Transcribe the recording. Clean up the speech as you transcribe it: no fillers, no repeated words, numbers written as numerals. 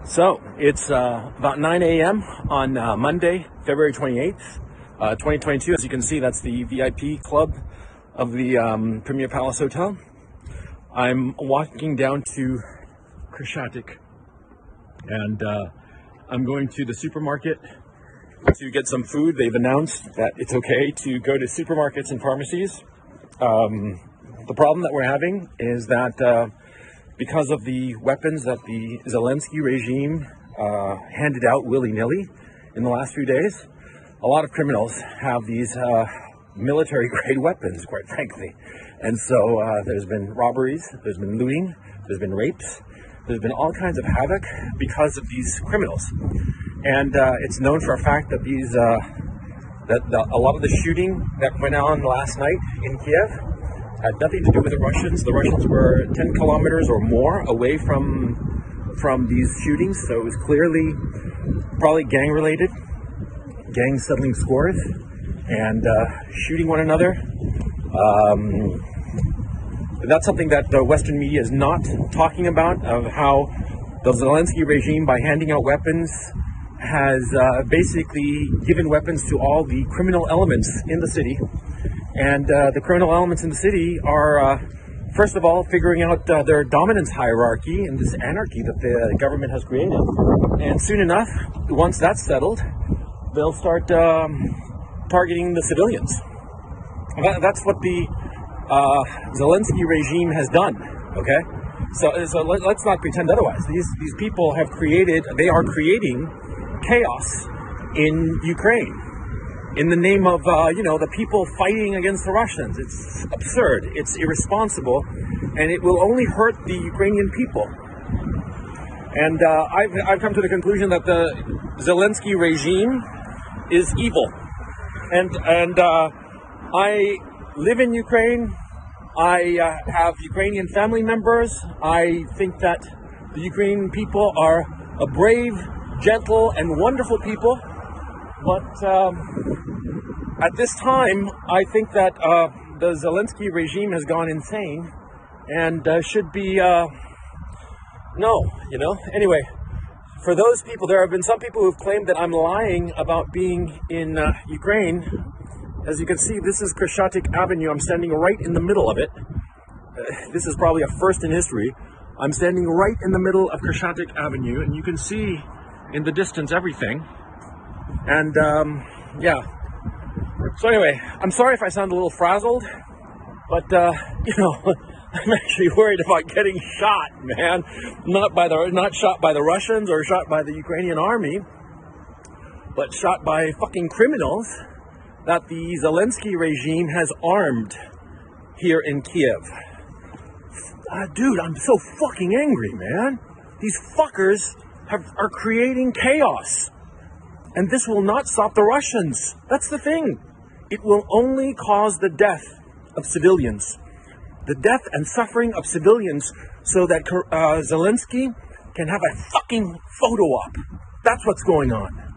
So it's about 9 a.m. on Monday, February 28th, 2022. As you can see, that's the VIP club of the Premier Palace Hotel. I'm walking down to Krashatik, and I'm going to the supermarket to get some food. They've announced that it's okay to go to supermarkets and pharmacies. The problem that we're having is that because of the weapons that the Zelensky regime handed out willy-nilly in the last few days, a lot of criminals have these military-grade weapons, quite frankly. And so there's been robberies, there's been looting, there's been rapes, there's been all kinds of havoc because of these criminals. And it's known for a fact that a lot of the shooting that went on last night in Kiev had nothing to do with the Russians. The Russians were 10 kilometers or more away from these shootings, so it was clearly probably gang-related, gangs settling scores and shooting one another. That's something that the Western media is not talking about, of how the Zelensky regime, by handing out weapons, has basically given weapons to all the criminal elements in the city. And the criminal elements in the city are, first of all, figuring out their dominance hierarchy and this anarchy that the government has created. And soon enough, once that's settled, they'll start targeting the civilians. That's what the Zelensky regime has done, okay? So let's not pretend otherwise. These people have they are creating chaos in Ukraine, in the name of, the people fighting against the Russians. It's absurd, it's irresponsible, and it will only hurt the Ukrainian people. And I've come to the conclusion that the Zelensky regime is evil. And I live in Ukraine. I have Ukrainian family members. I think that the Ukrainian people are a brave, gentle, and wonderful people. But at this time, I think that the Zelensky regime has gone insane and should be, Anyway, for those people, there have been some people who've claimed that I'm lying about being in Ukraine. As you can see, this is Krashatik Avenue. I'm standing right in the middle of it. This is probably a first in history. I'm standing right in the middle of Krashatik Avenue, and you can see in the distance everything. And so anyway, I'm sorry if I sound a little frazzled, but I'm actually worried about getting shot, man. Not shot by the Russians or shot by the Ukrainian army, but shot by fucking criminals that the Zelensky regime has armed here in Kiev. Dude, I'm so fucking angry, man. These fuckers are creating chaos. And this will not stop the Russians. That's the thing. It will only cause the death of civilians. The death and suffering of civilians, so that Zelensky can have a fucking photo op. That's what's going on.